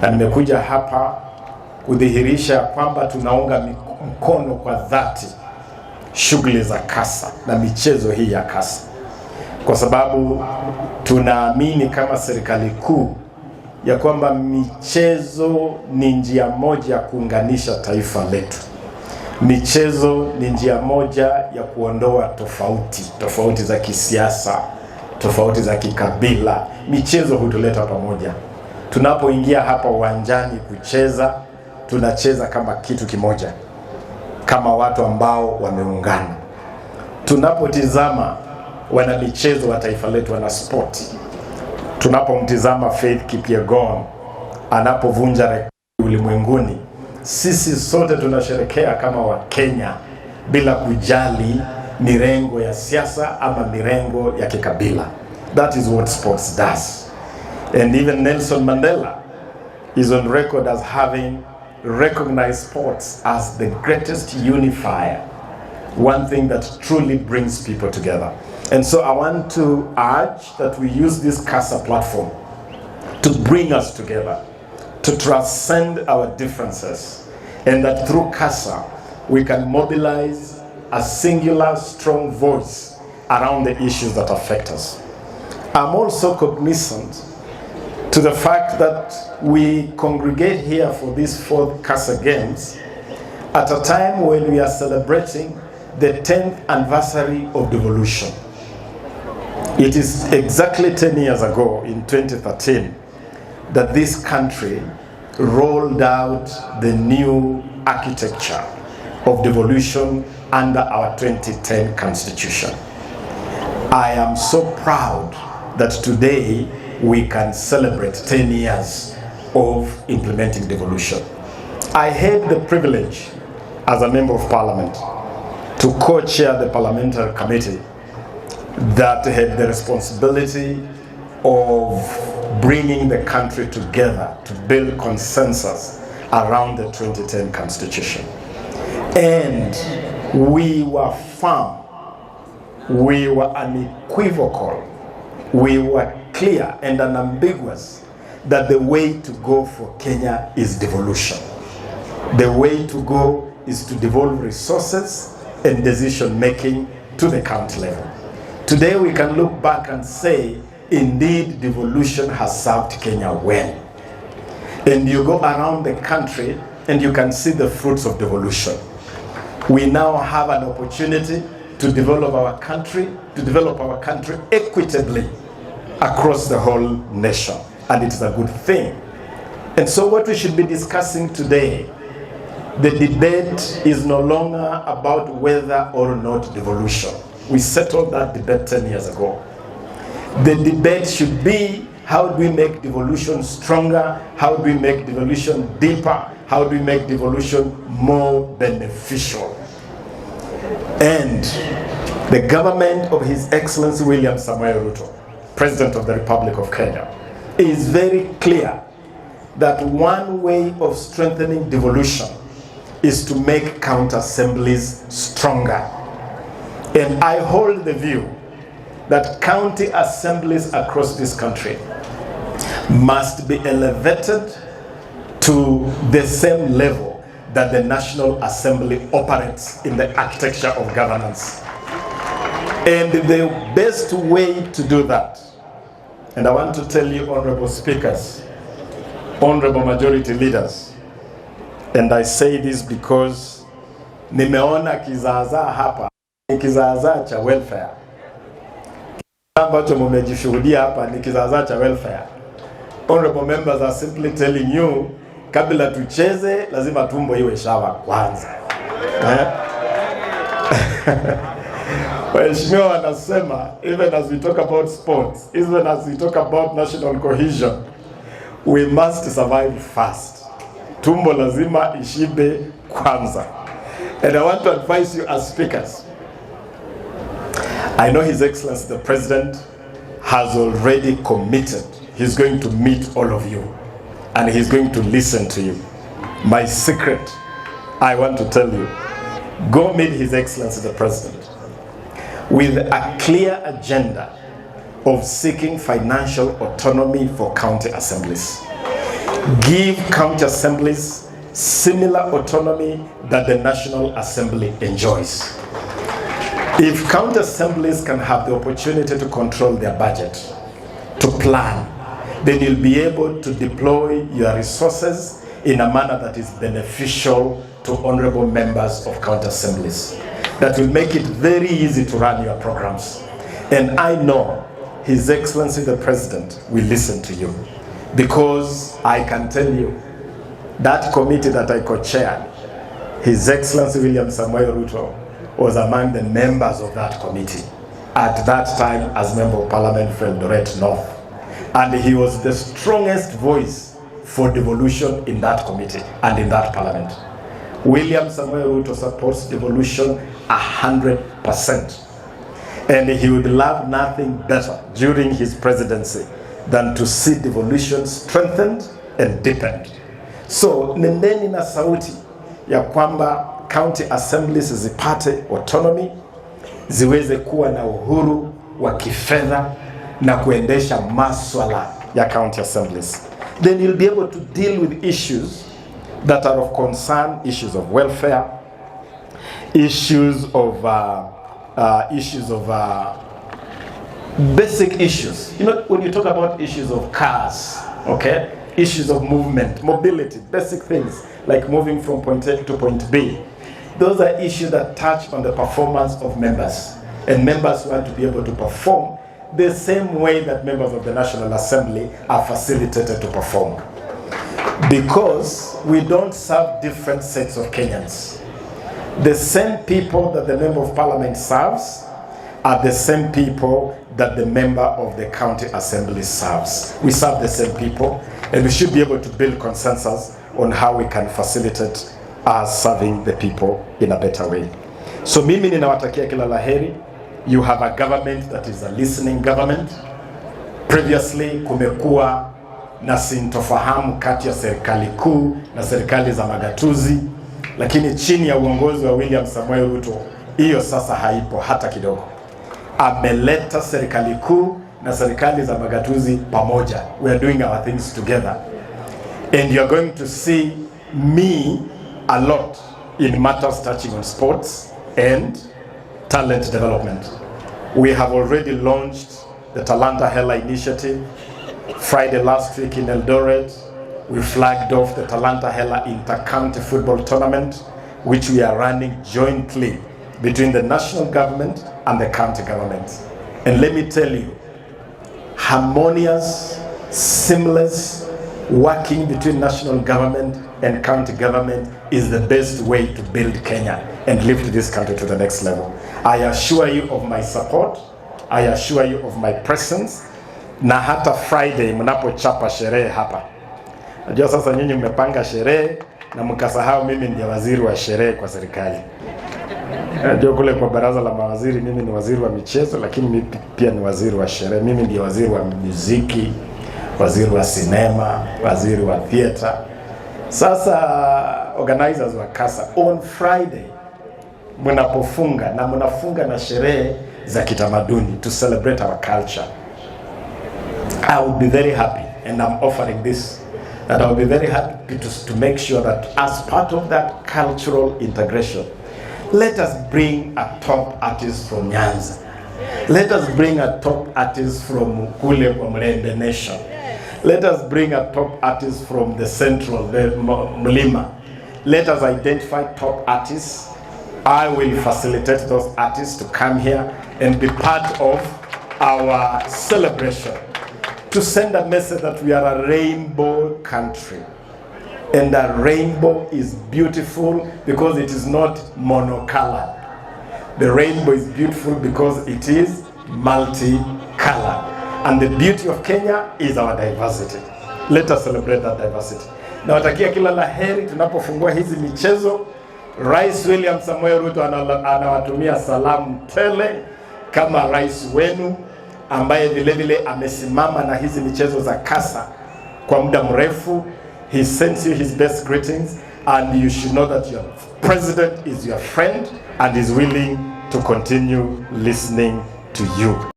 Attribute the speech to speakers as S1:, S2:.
S1: Na nimekuja hapa kudhihirisha kwamba tunaunga mkono kwa dhati shughuli za CASA na michezo hii ya CASA, kwa sababu tunaamini kama serikali kuu ya kwamba michezo ni njia moja ya kuunganisha taifa letu. Michezo ni njia moja ya kuondoa tofauti za kisiasa, tofauti za kikabila. Michezo hutuleta pamoja. Tunapoingia hapa uwanjani kucheza, tunacheza kama kitu kimoja, kama watu ambao wameungana. Tunapotizama wana michezo wa taifa letu, wana sport, tunapomtizama Faith Kipyegon anapovunja rekodi ulimwenguni, sisi sote tunasherekea kama wa Kenya bila kujali mirengo ya siasa ama mirengo ya kikabila. That is what sports does. And even Nelson Mandela is on record as having recognized sports as the greatest unifier, one thing that truly brings people together. And so I want to urge that we use this CASA platform to bring us together, to transcend our differences, and that through CASA we can mobilize a singular, strong voice around the issues that affect us. I'm also cognizant to the fact that we congregate here for these 4th CASA Games at a time when we are celebrating the 10th anniversary of devolution. It is exactly 10 years ago, in 2013, that this country rolled out the new architecture of devolution under our 2010 Constitution. I am so proud that today we can celebrate 10 years of implementing devolution. I had the privilege as a member of parliament to co-chair the parliamentary committee that had the responsibility of bringing the country together to build consensus around the 2010 Constitution. And we were firm, we were unequivocal, we were clear and unambiguous that the way to go for Kenya is devolution. The way to go is to devolve resources and decision making to the county level. Today we can look back and say, indeed, devolution has served Kenya well. And you go around the country and you can see the fruits of devolution. We now have an opportunity to develop our country, equitably across the whole nation. And it's a good thing. And so what we should be discussing today, the debate is no longer about whether or not devolution. We settled that debate 10 years ago. The debate should be, how do we make devolution stronger? How do we make devolution deeper? How do we make devolution more beneficial? And the government of His Excellency William Samoei Ruto, President of the Republic of Kenya, is very clear that one way of strengthening devolution is to make county assemblies stronger. And I hold the view that county assemblies across this country must be elevated to the same level that the National Assembly operates in the architecture of governance. And the best way to do that, and I want to tell you, honorable speakers, honorable majority leaders, and I say this because nimeona kizaazaa hapa, ni kizaazaa cha welfare. Ambacho mmejishuhudia hapa ni kizaazaa cha welfare. Honorable members are simply telling you, kabla tucheze lazima tumbo iwe shawa kwanza. Waheshimiwa wanasema, even as we talk about sports, even as we talk about national cohesion, we must survive fast. Tumbo lazima ishibe kwanza. And I want to advise you as speakers. I know His Excellency the President has already committed. He's going to meet all of you and he's going to listen to you. My secret, I want to tell you, go meet His Excellency the President with a clear agenda of seeking financial autonomy for county assemblies. give county assemblies similar autonomy that the National Assembly enjoys. If county assemblies can have the opportunity to control their budget, to plan, then you'll be able to deploy your resources in a manner that is beneficial to honorable members of county assemblies. That will make it very easy to run your programs. And I know His Excellency the President will listen to you, because I can tell you that committee that I co-chaired, His Excellency William Samoei Ruto was among the members of that committee at that time as Member of Parliament for Eldoret North. And he was the strongest voice for devolution in that committee and in that parliament. William Samoei Ruto supports devolution 100%. And he would love nothing better during his presidency than to see devolution strengthened and deepened. So nendeni na sauti ya kwamba county assemblies zipate autonomy, ziweze kuwa na uhuru wa kifedha na kuendesha maswala ya county assemblies. Then you'll be able to deal with issues that are of concern, issues of welfare, issues of basic issues. You know, when you talk about issues of cars, okay, issues of movement, mobility, basic things like moving from point A to point B, those are issues that touch on the performance of members, and members want to be able to perform the same way that members of the National Assembly are facilitated to perform. Because we don't serve different sets of Kenyans. The same people that the Member of Parliament serves are the same people that the Member of the County Assembly serves. We serve the same people, and we should be able to build consensus on how we can facilitate us serving the people in a better way. So mimi ninawatakia kila laheri. You have a government that is a listening government. Previously kumekuwa na sintofahamu kati ya serikali kuu na serikali za magatuzi, lakini chini ya uongozi wa William Samoei Ruto hiyo sasa haipo hata kidogo. Ameleta serikali kuu na serikali za magatuzi pamoja. We are doing our things together, and you are going to see me a lot in matters touching on sports and talent development. We have already launched the Talanta Hela initiative. Friday last week in Eldoret, we flagged off the Talanta Hela Inter-County Football Tournament, which we are running jointly between the national government and the county government. And let me tell you, harmonious, seamless working between national government and county government is the best way to build Kenya and lift this country to the next level. I assure you of my support. I assure you of my presence. Na hata Friday mnapochapa sherehe hapa. Najua sasa nyinyi mmepanga sherehe na mkasahau mimi ndiye waziri wa sherehe kwa serikali. Najua kule kwa baraza la mawaziri mimi ni waziri wa michezo, lakini mimi pia ni waziri wa sherehe. Mimi ndiye waziri wa muziki, waziri wa sinema, waziri wa theater. Sasa organizers wa CASA on Friday mnapofunga na mnafunga na sherehe za kitamaduni to celebrate our culture. I would be very happy, and I'm offering this, that I would be very happy to make sure that as part of that cultural integration, let us bring a top artist from Nyanza. Let us bring a top artist from Kule Mrembe Nation. Let us bring a top artist from the central, the Mlima. Let us identify top artists. I will facilitate those artists to come here and be part of our celebration, to send a message that we are a rainbow country. And a rainbow is beautiful because it is not monocolored. The rainbow is beautiful because it is multicolored. And the beauty of Kenya is our diversity. Let us celebrate that diversity. Na watakia kila laheri tunapofungua hizi michezo. Rais William Samoei Ruto anawatumia salamu tele kama rais wenu ambaye vile vile amesimama na hizi michezo za CASA kwa muda mrefu. He sends you his best greetings, and you should know that your president is your friend and is willing to continue listening to you.